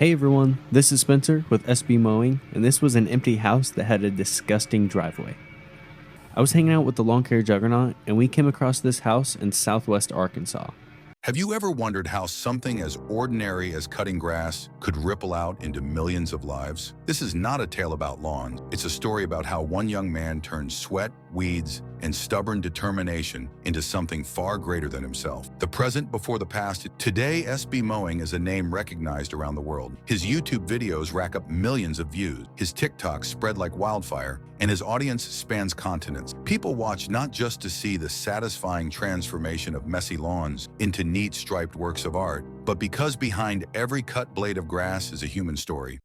Hey everyone, this is Spencer with SB Mowing, and this was an empty house that had a disgusting driveway. I was hanging out with the lawn care juggernaut, and we came across this house in southwest Arkansas. Have you ever wondered how something as ordinary as cutting grass could ripple out into millions of lives? This is not a tale about lawns. It's a story about how one young man turned sweat, weeds, and stubborn determination into something far greater than himself. The present before the past. Today, SB Mowing is a name recognized around the world. His YouTube videos rack up millions of views. His TikToks spread like wildfire, and his audience spans continents. People watch not just to see the satisfying transformation of messy lawns into neat striped works of art, but because behind every cut blade of grass is a human story.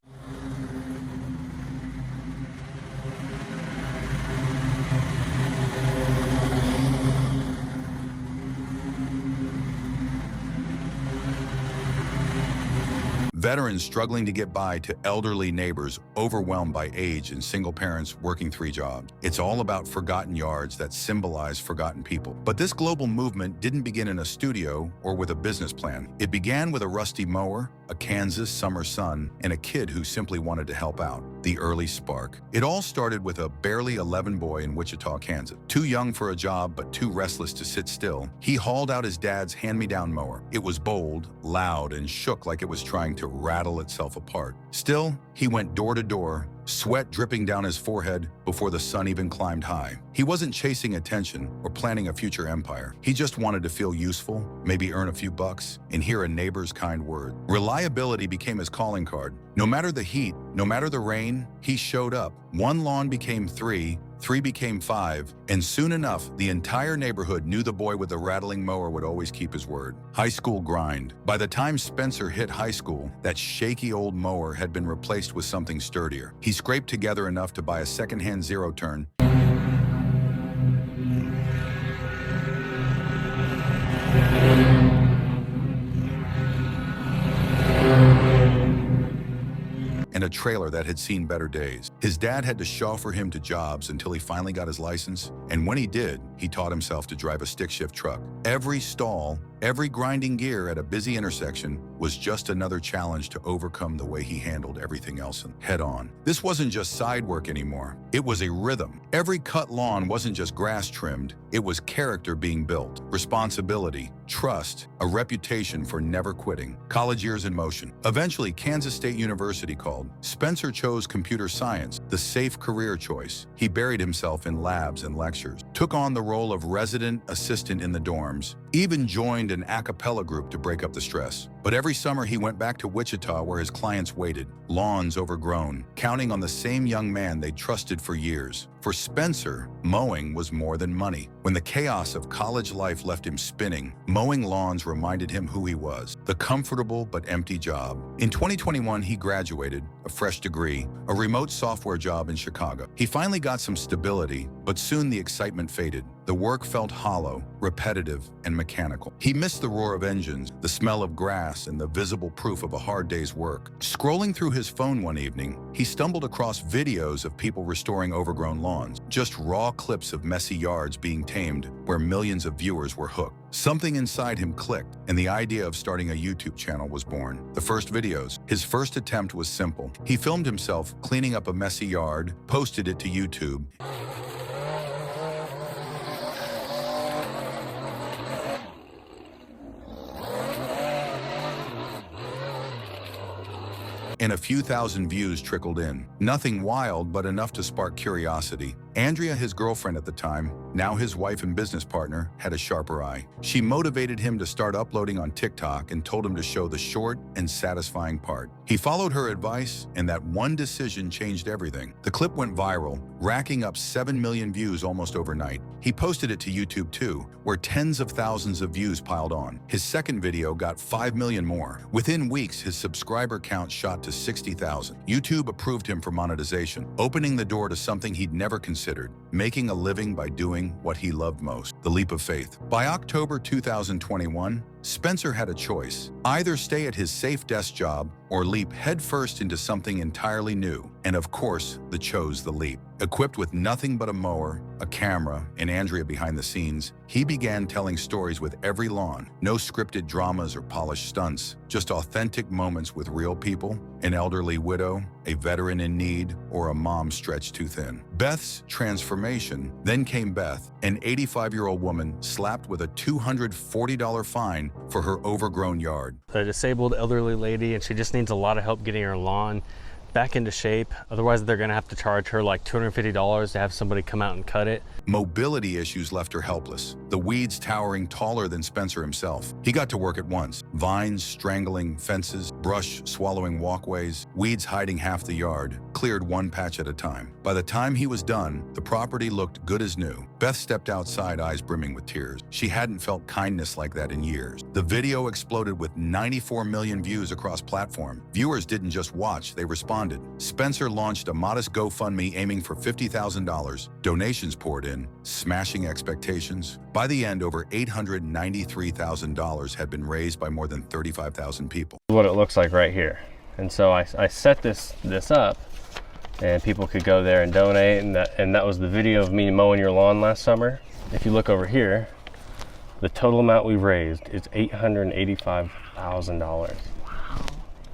Veterans struggling to get by to elderly neighbors overwhelmed by age and single parents working 3 jobs. It's all about forgotten yards that symbolize forgotten people. But this global movement didn't begin in a studio or with a business plan. It began with a rusty mower, a Kansas summer sun, and a kid who simply wanted to help out. The early spark. It all started with a barely 11 boy in Wichita, Kansas. Too young for a job, but too restless to sit still. He hauled out his dad's hand-me-down mower. It was bold, loud, and shook like it was trying to rattle itself apart. Still, he went door to door, sweat dripping down his forehead before the sun even climbed high. He wasn't chasing attention or planning a future empire. He just wanted to feel useful, maybe earn a few bucks, and hear a neighbor's kind word. Reliability became his calling card. No matter the heat, no matter the rain, he showed up. 1 lawn became 3, 3 became 5, and soon enough, the entire neighborhood knew the boy with the rattling mower would always keep his word. High school grind. By the time Spencer hit high school, that shaky old mower had been replaced with something sturdier. He scraped together enough to buy a secondhand zero-turn, and a trailer that had seen better days. His dad had to chauffeur him to jobs until he finally got his license, and when he did, he taught himself to drive a stick-shift truck. Every stall, every grinding gear at a busy intersection was just another challenge to overcome the way he handled everything else head-on. This wasn't just side work anymore. It was a rhythm. Every cut lawn wasn't just grass trimmed. It was character being built, responsibility, trust, a reputation for never quitting. College years in motion. Eventually, Kansas State University called. Spencer chose computer science, the safe career choice. He buried himself in labs and lectures, took on the role of resident assistant in the dorms, even joined an a cappella group to break up the stress. But every summer he went back to Wichita where his clients waited, lawns overgrown, counting on the same young man they trusted for years. For Spencer, mowing was more than money. When the chaos of college life left him spinning, mowing lawns reminded him who he was, the comfortable but empty job. In 2021, he graduated, a fresh degree, a remote software job in Chicago. He finally got some stability, but soon the excitement faded. The work felt hollow, repetitive, and mechanical. He missed the roar of engines, the smell of grass, and the visible proof of a hard day's work. Scrolling through his phone one evening, he stumbled across videos of people restoring overgrown lawns, just raw clips of messy yards being tamed where millions of viewers were hooked. Something inside him clicked, and the idea of starting a YouTube channel was born. The first videos. His first attempt was simple. He filmed himself cleaning up a messy yard, posted it to YouTube, and a few thousand views trickled in. Nothing wild, but enough to spark curiosity. Andrea, his girlfriend at the time, now his wife and business partner, had a sharper eye. She motivated him to start uploading on TikTok and told him to show the short and satisfying part. He followed her advice, and that one decision changed everything. The clip went viral, racking up 7 million views almost overnight. He posted it to YouTube too, where tens of thousands of views piled on. His second video got 5 million more. Within weeks, his subscriber count shot to 60,000. YouTube approved him for monetization, opening the door to something he'd never considered, making a living by doing what he loved most, the leap of faith. By October 2021, Spencer had a choice: either stay at his safe desk job or leap headfirst into something entirely new. And of course, they chose the leap. Equipped with nothing but a mower, a camera, and Andrea behind the scenes, he began telling stories with every lawn. No scripted dramas or polished stunts, just authentic moments with real people, an elderly widow, a veteran in need, or a mom stretched too thin. Beth's transformation. Then came Beth, an 85-year-old woman slapped with a $240 fine for her overgrown yard. A disabled elderly lady, and she just needs a lot of help getting her lawn back into shape. Otherwise, they're gonna have to charge her like $250 to have somebody come out and cut it. Mobility issues left her helpless, the weeds towering taller than Spencer himself. He got to work at once. Vines strangling fences, brush swallowing walkways, weeds hiding half the yard, cleared one patch at a time. By the time he was done, the property looked good as new. Beth stepped outside, eyes brimming with tears. She hadn't felt kindness like that in years. The video exploded with 94 million views across platforms. Viewers didn't just watch, they responded. Spencer launched a modest GoFundMe aiming for $50,000. Donations poured in, smashing expectations. By the end, over $893,000 had been raised by more than 35,000 people. What it looks like right here. And so I set this up, and people could go there and donate, and that was the video of me mowing your lawn last summer. If you look over here, the total amount we've raised is $885,000.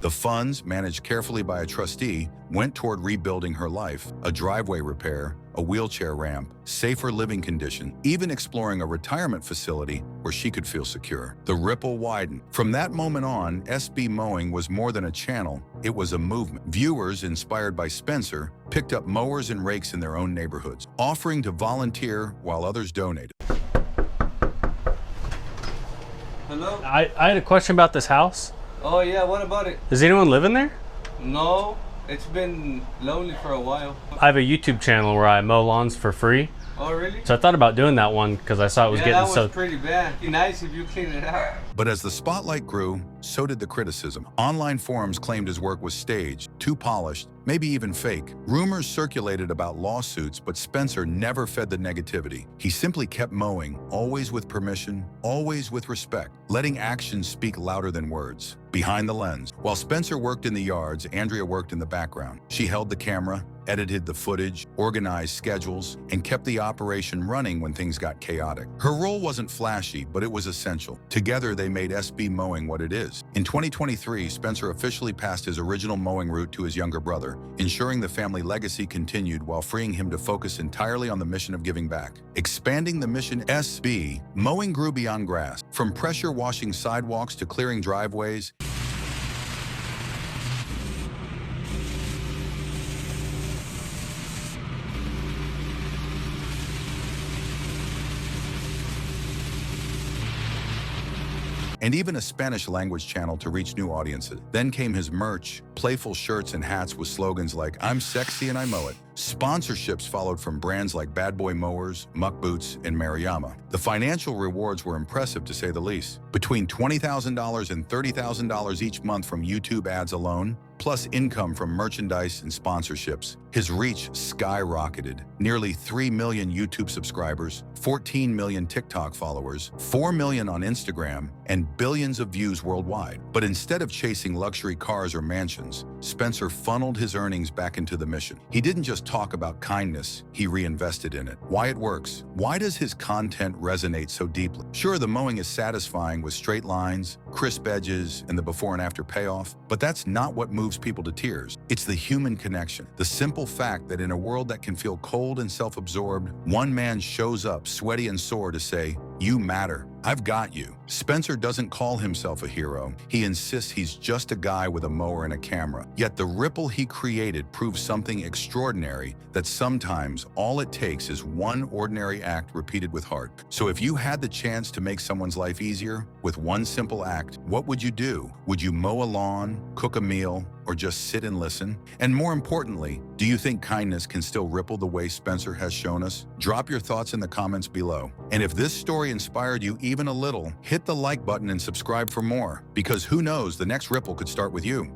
The funds, managed carefully by a trustee, went toward rebuilding her life, a driveway repair, a wheelchair ramp, safer living condition, even exploring a retirement facility where she could feel secure. The ripple widened. From that moment on, SB Mowing was more than a channel, it was a movement. Viewers, inspired by Spencer, picked up mowers and rakes in their own neighborhoods, offering to volunteer while others donated. Hello? I had a question about this house. Oh yeah, what about it? Does anyone live in there? No, it's been lonely for a while. I have a YouTube channel where I mow lawns for free. Oh really? So I thought about doing that one because I saw it was Yeah, getting that was pretty bad. Be nice if you clean it out. But as the spotlight grew, so did the criticism. Online forums claimed his work was staged, too polished, maybe even fake. Rumors circulated about lawsuits, but Spencer never fed the negativity. He simply kept mowing, always with permission, always with respect, letting actions speak louder than words. Behind the lens. While Spencer worked in the yards, Andrea worked in the background. She held the camera, edited the footage, organized schedules, and kept the operation running when things got chaotic. Her role wasn't flashy, but it was essential. Together, they made SB Mowing what it is. In 2023, Spencer officially passed his original mowing route to his younger brother, ensuring the family legacy continued while freeing him to focus entirely on the mission of giving back. Expanding the mission, SB Mowing grew beyond grass. From pressure washing sidewalks to clearing driveways, and even a Spanish-language channel to reach new audiences. Then came his merch, playful shirts and hats with slogans like, "I'm sexy and I mow it." Sponsorships followed from brands like Bad Boy Mowers, Muck Boots, and Mariyama. The financial rewards were impressive to say the least. Between $20,000 and $30,000 each month from YouTube ads alone, plus income from merchandise and sponsorships, his reach skyrocketed. Nearly 3 million YouTube subscribers, 14 million TikTok followers, 4 million on Instagram, and billions of views worldwide. But instead of chasing luxury cars or mansions, Spencer funneled his earnings back into the mission. He didn't just talk about kindness, he reinvested in it. Why it works? Why does his content resonate so deeply? Sure, the mowing is satisfying with straight lines, crisp edges, and the before and after payoff, but that's not what moves people to tears. It's the human connection, the simple fact that in a world that can feel cold and self-absorbed, one man shows up sweaty and sore to say, "You matter. I've got you." Spencer doesn't call himself a hero. He insists he's just a guy with a mower and a camera. Yet the ripple he created proves something extraordinary, that sometimes all it takes is one ordinary act repeated with heart. So if you had the chance to make someone's life easier with one simple act, what would you do? Would you mow a lawn, cook a meal, or just sit and listen? And more importantly, do you think kindness can still ripple the way Spencer has shown us? Drop your thoughts in the comments below. And if this story inspired you even a little, hit the like button and subscribe for more, because who knows, the next ripple could start with you.